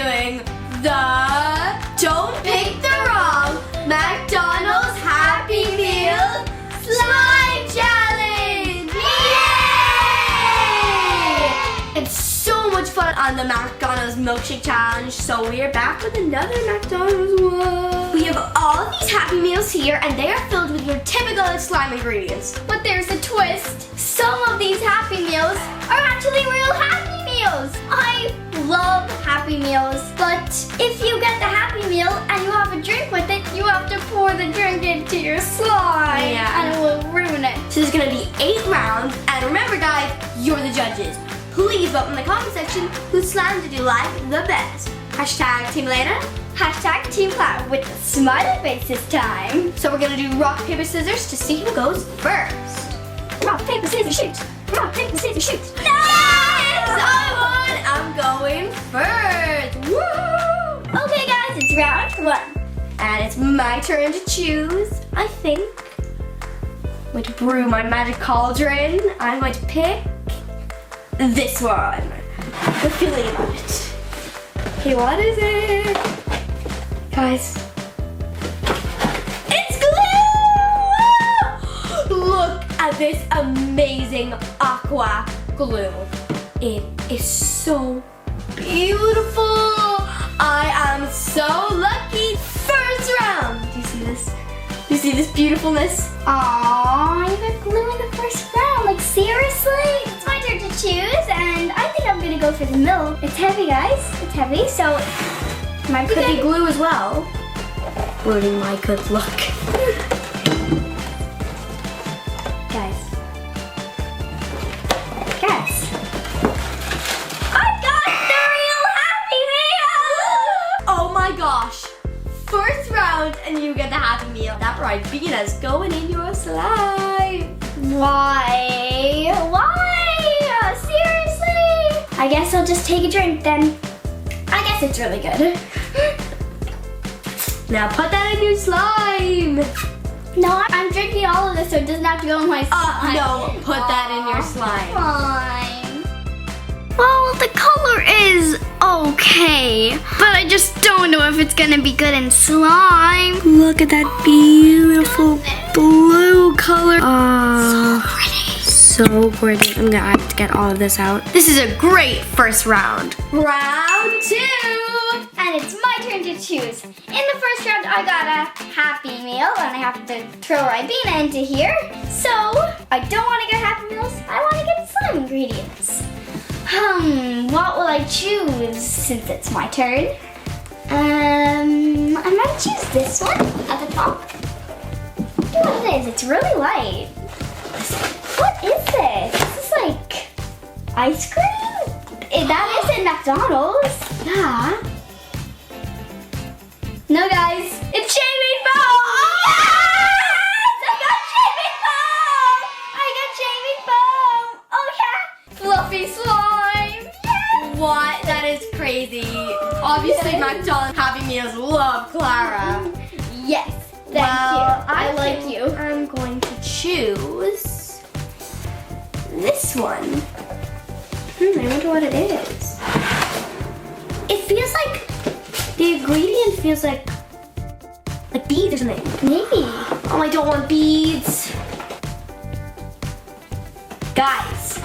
doing the Don't Pick the Wrong McDonald's Happy Meal Slime Challenge! Yay! It's so much fun on the McDonald's Milkshake Challenge, so we are back with another McDonald's one. We have all of these Happy Meals here, and they are filled with your typical slime ingredients. But there's a twist. Some of these Happy Meals are actually real Happy Meals. I love Happy Meals, but if you get the Happy Meal and you have a drink with it, you have to pour the drink into your slime. Yeah. And it will ruin it. So there's gonna be 8 rounds, and remember guys, you're the judges. Please vote in the comment section whose slime did you like the best. Hashtag Team Elena. Hashtag Team Clara with the smiley face this time. So we're gonna do rock, paper, scissors to see who goes first. Rock, paper, scissors, shoot. Rock, paper, scissors, shoot. Yes! I won! I'm going first. Woo! Okay guys, it's round 1. And it's my turn to choose, I think. I'm going to brew my magic cauldron. I'm going to pick this one. The feeling about it. Okay, what is it? Guys. It's glue! Look at this amazing aqua glue. It is so beautiful. I am so lucky. First round. Do you see this? Do you see this beautifulness? Aww, you got glue in the first round. Like seriously? It's my turn to choose, and I think I'm gonna go for the milk. It's heavy, guys. It's heavy, so Mine could be glue as well. Ruining my good luck. Guys. I got the real Happy Meal! Oh my gosh. First round and you get the Happy Meal. That Ribina's going in your slime. Why? Seriously? I guess I'll just take a drink then. I guess it's really good. Now put that in your slime. No, I'm drinking all of this so it doesn't have to go in my slime. No, put that in your slime. Fine. Well, the color is okay, but I just don't know if it's gonna be good in slime. Look at that beautiful blue color. So pretty. So pretty. I'm gonna have to get all of this out. This is a great first round. Round 2. And it's my turn to choose. In the first round, I got a Happy Meal, and I have to throw Ribena into here. So, I don't want to get Happy Meals. I want to get slime ingredients. What will I choose since it's my turn? I might choose this one at the top. What it is? It's really light. What is this? This is like ice cream? That isn't McDonald's. Yeah. No, guys, it's shaving foam! Yes! I got shaving foam! Oh yeah! Fluffy slime! Yes! What? That is crazy. Obviously, McDonald's Happy Meals love Clara. Yes, thank you. I like you. I'm going to choose this one. I wonder what it is. It feels like the ingredient feels like beads or something. Maybe. Oh, I don't want beads. Guys,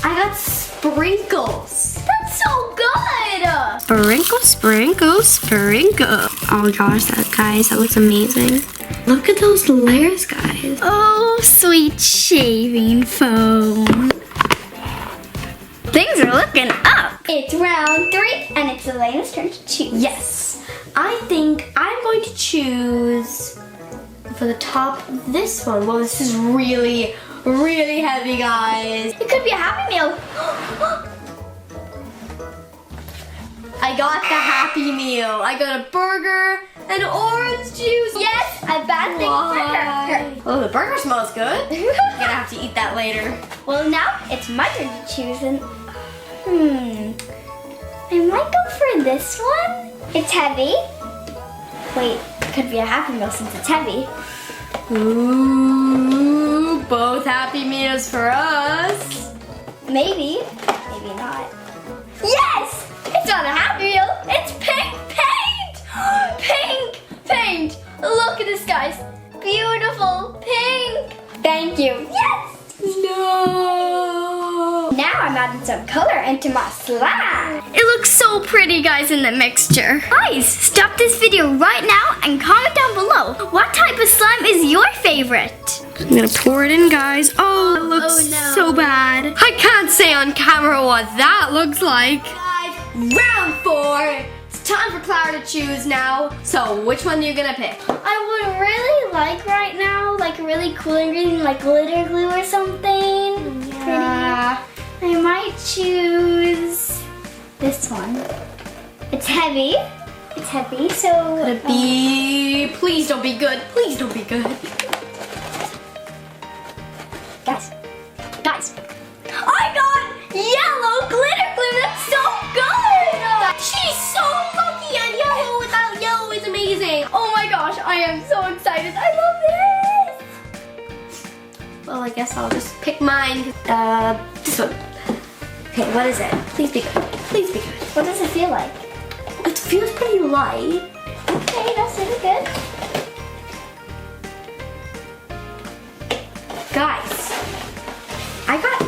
I got sprinkles. That's so good! Sprinkle, sprinkle, sprinkle. Oh gosh, that looks amazing. Look at those layers, guys. Oh, sweet shaving foam. Things are looking up. It's round 3, and it's Elena's turn to choose. Yes, I think I'm going to choose for the top this one. Well, this is really, really heavy, guys. It could be a Happy Meal. I got the Happy Meal. I got a burger and orange juice. Yes, a bad thing for her. Oh, the burger smells good. I'm gonna have to eat that later. Well, now it's my turn to choose, and I might go for this one. It's heavy. Wait, it could be a Happy Meal since it's heavy. Ooh, both Happy Meals for us. Maybe, maybe not. Yes, it's It's not a Happy Meal. It's pink paint. Pink paint. Look at this, guys. Beautiful pink. Thank you. Yes. No. Now I'm adding some color into my slime. It looks so pretty, guys, in the mixture. Guys, stop this video right now and comment down below. What type of slime is your favorite? I'm gonna pour it in, guys. Oh, it looks so bad. I can't say on camera what that looks like. Guys, round 4. It's time for Clara to choose now. So, which one are you gonna pick? I would really like right now, like a really cool ingredient, like glitter glue or something. Yeah. Pretty. I might choose this one. It's heavy. It's heavy, so. Could it be? Please don't be good. Please don't be good. Guys, I got yellow glitter glue. That's so good. She's so lucky, and yellow without yellow is amazing. Oh my gosh, I am so excited. I love this. Well, I guess I'll just pick mine. This one. Okay, what is it? Please be good. Please be good. What does it feel like? It feels pretty light. Okay, that's really good. Guys, I got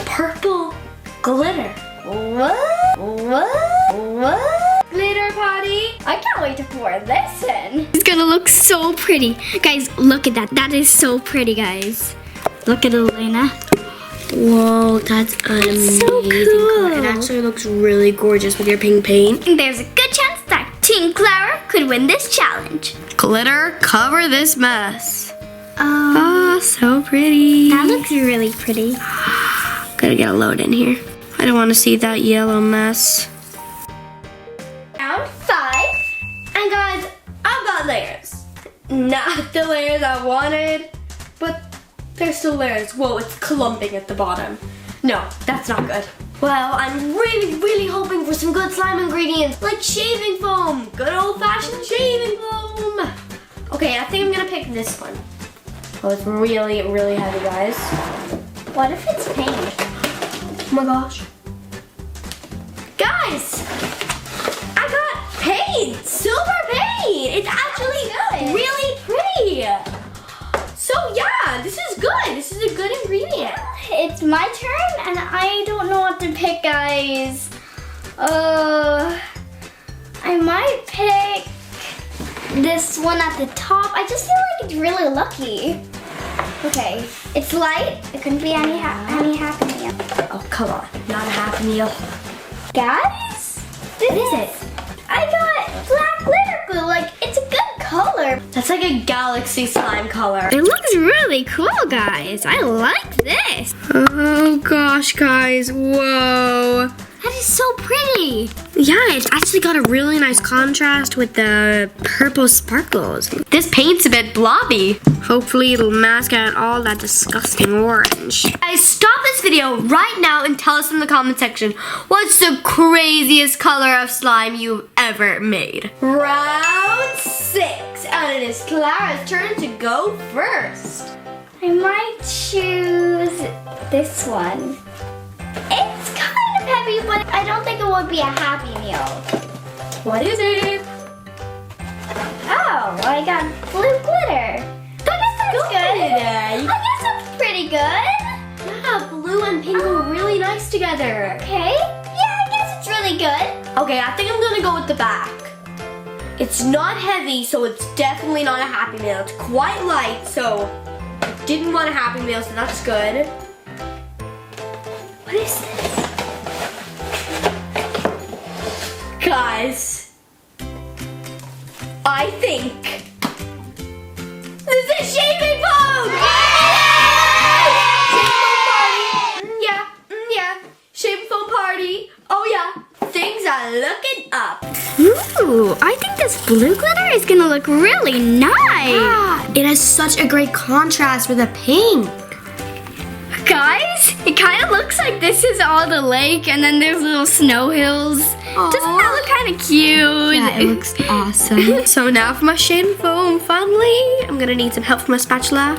purple glitter. What? Glitter party. I can't wait to pour this in. It's gonna look so pretty. Guys, look at that. That is so pretty, guys. Look at Elena. Whoa, that's an amazing so cool. color. It actually looks really gorgeous with your pink paint. And there's a good chance that Team Clara could win this challenge. Glitter, cover this mess. Oh, so pretty. That looks really pretty. Gotta get a load in here. I don't want to see that yellow mess. Round 5. And guys, I've got layers. Not the layers I wanted, but there's still layers. Whoa, it's clumping at the bottom. No, that's not good. Well, I'm really hoping for some good slime ingredients, like shaving foam. Good old-fashioned shaving foam. Okay, I think I'm gonna pick this one. Oh, it's really heavy, guys. What if it's pink? Oh my gosh. Guys, I got paint, silver paint. It's actually really pretty. So yeah, this is good. This is a good ingredient. It's my turn and I don't know what to pick, guys. I might pick this one at the top. I just feel like it's really lucky. Okay, it's light. It couldn't be any Happy Meal. Oh, come on. Not a Happy Meal. Guys, what is it? I got black glitter glue. Like, it's a good color. That's like a galaxy slime color. It looks really cool, guys. I like this. Oh gosh, guys. Whoa. That is so pretty. Yeah, it's actually got a really nice contrast with the purple sparkles. This paint's a bit blobby. Hopefully it'll mask out all that disgusting orange. Guys, stop this video right now and tell us in the comment section what's the craziest color of slime you've ever made. Round 6, and it is Clara's turn to go first. I might choose this one. It's kind of heavy, but I don't think it would be a Happy Meal. What is it? Oh, I got blue glitter. I guess that's good. I guess that's pretty good. Yeah, blue and pink go really nice together. Okay. Yeah, I guess it's really good. Okay, I think I'm gonna go with the back. It's not heavy, so it's definitely not a Happy Meal. It's quite light, so I didn't want a Happy Meal, so that's good. What is this? Guys, I think this is shaving foam! Shaving foam party! Yeah, shaving foam party. Oh yeah, things are looking up. Ooh, I think this blue glitter is gonna look really nice. Yeah, it has such a great contrast with the pink. Guys, it kind of looks like this is all the lake and then there's little snow hills. Doesn't that look kind of cute? Yeah, it looks awesome. So now for my shaving foam, finally. I'm gonna need some help from my spatula.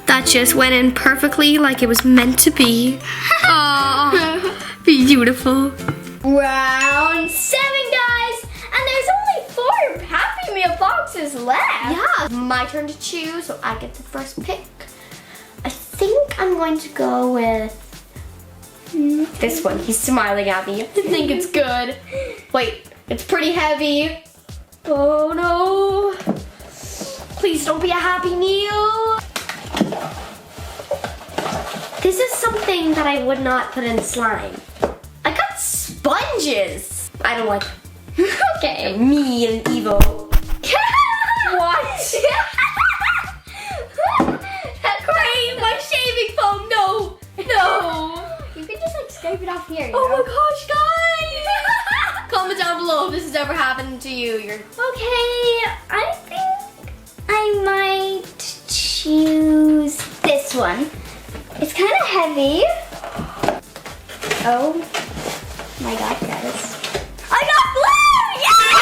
That just went in perfectly like it was meant to be. Oh, beautiful. round 7, guys. And there's only 4 Happy Meal boxes left. Yeah, my turn to choose, so I get the first pick. I think I'm going to go with this one. He's smiling at me. I think it's good. Wait, it's pretty heavy. Oh no. Please don't be a Happy Meal. This is something that I would not put in slime. I got sponges. I don't like them. Okay. They're mean and evil. What? That's Great, my shaving foam. No. No. You can just like scrape it off here. You Oh know? my gosh, guys! Comment down below if this has ever happened to you. Okay, I think I might choose this one. It's kind of heavy. Oh my god, guys. I got blue! Yes!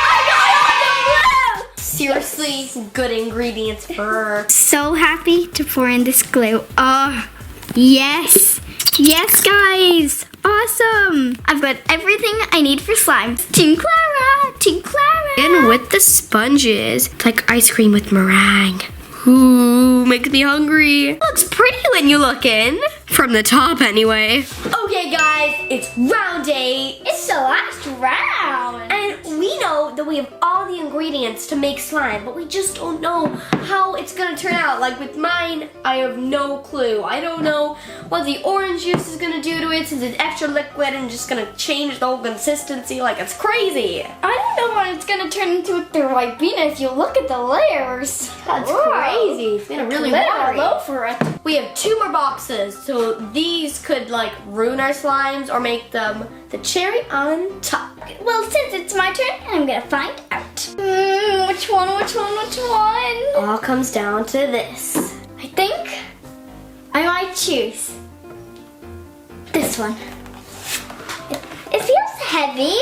I got all the blue! Seriously, some good ingredients for her. So happy to pour in this glue. Oh, yes. Yes, guys. Awesome. I've got everything I need for slime. Team Clara. Team Clara. And with the sponges, it's like ice cream with meringue. Ooh, makes me hungry. Looks pretty when you look in. From the top, anyway. Okay, guys, it's round 8. It's the last round. And we know that we have all the ingredients to make slime, but we just don't know how it's gonna turn out. Like with mine, I have no clue. I don't know what the orange juice is gonna do to it since it's extra liquid and just gonna change the whole consistency. Like, it's crazy. I don't know what it's gonna turn into with the Ribena if you look at the layers. That's Whoa. crazy. It's gonna really Glitter worry. all over it. We have 2 more boxes, so these could like ruin our slimes or make them the cherry on top. Well, since it's my turn, I'm gonna find out. Which one? All comes down to this. I think I might choose this one. It feels heavy.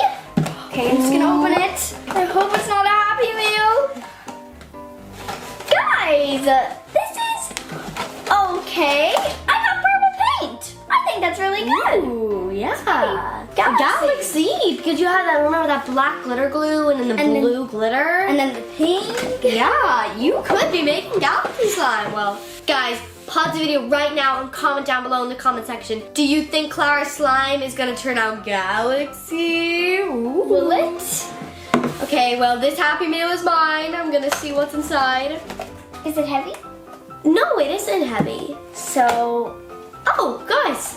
Okay, I'm just gonna open it. I hope it's not a Happy Meal. Guys, this is okay. I got purple paint. I think that's really good. Ooh, yeah. Galaxy. Galaxy, because you have that, remember that black glitter glue and then the blue glitter? And then the pink. Yeah, you could be making Galaxy slime. Well, guys, pause the video right now and comment down below in the comment section. Do you think Clara's slime is gonna turn out Galaxy? Ooh. Will it? Okay, well, this Happy Meal is mine. I'm gonna see what's inside. Is it heavy? No, it isn't heavy. So, Oh, guys,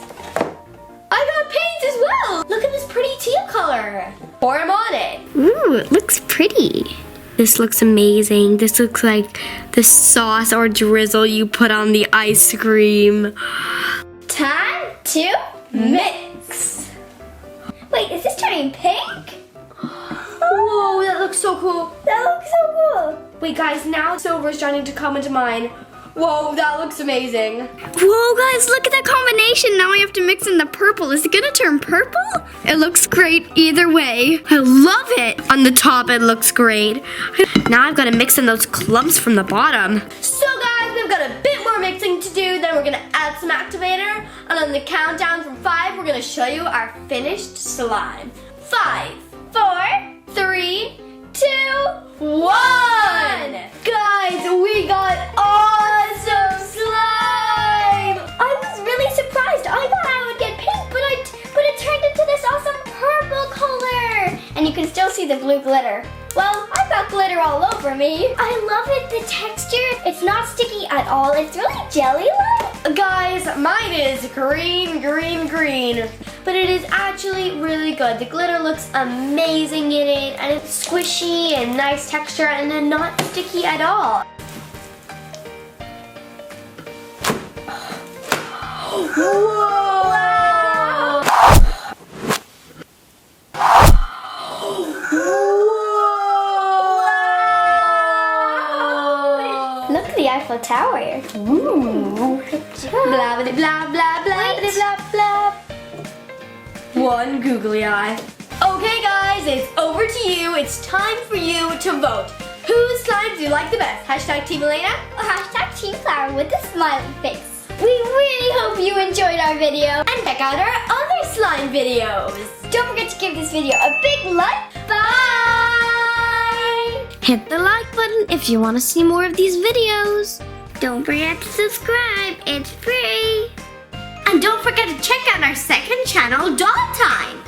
I got paint as well. Look at this pretty teal color. Pour them on it. ooh, it looks pretty. This looks amazing. This looks like the sauce or drizzle you put on the ice cream. Time to mix. Wait, is this turning pink? Whoa, that looks so cool. That looks so cool. Wait, guys, now Silver is starting to come into mine. Whoa, that looks amazing. Whoa, guys, look at that combination. Now I have to mix in the purple. Is it gonna turn purple? It looks great either way. I love it. On the top, it looks great. Now I've got to mix in those clumps from the bottom. So, guys, we've got a bit more mixing to do. Then we're going to add some activator. And on the countdown from 5, we're going to show you our finished slime. 5, 4, 3, 2, 1. Guys, we got awesome slime. I was really surprised. I thought I would get pink, but it turned into this awesome purple color. And you can still see the blue glitter. Well, I've got glitter all over me. I love it, the texture. It's not sticky at all. It's really jelly-like. Guys, mine is green, green, green. But it is actually really good. The glitter looks amazing in it, and it's squishy and nice texture, and then not sticky at all. Whoa! Wow! Look at the Eiffel Tower. Ooh. Blah, blah, blah, blah, blah, blah, blah. One googly eye. Okay, guys, it's over to you. It's time for you to vote. Whose slime do you like the best? Hashtag Team Elena Or hashtag Team Clara with a smiley face. We really hope you enjoyed our video. And check out our other slime videos. Don't forget to give this video a big like. Bye! Hit the like button if you want to see more of these videos. Don't forget to subscribe. It's free. And don't forget to check out our second channel, Doll Time.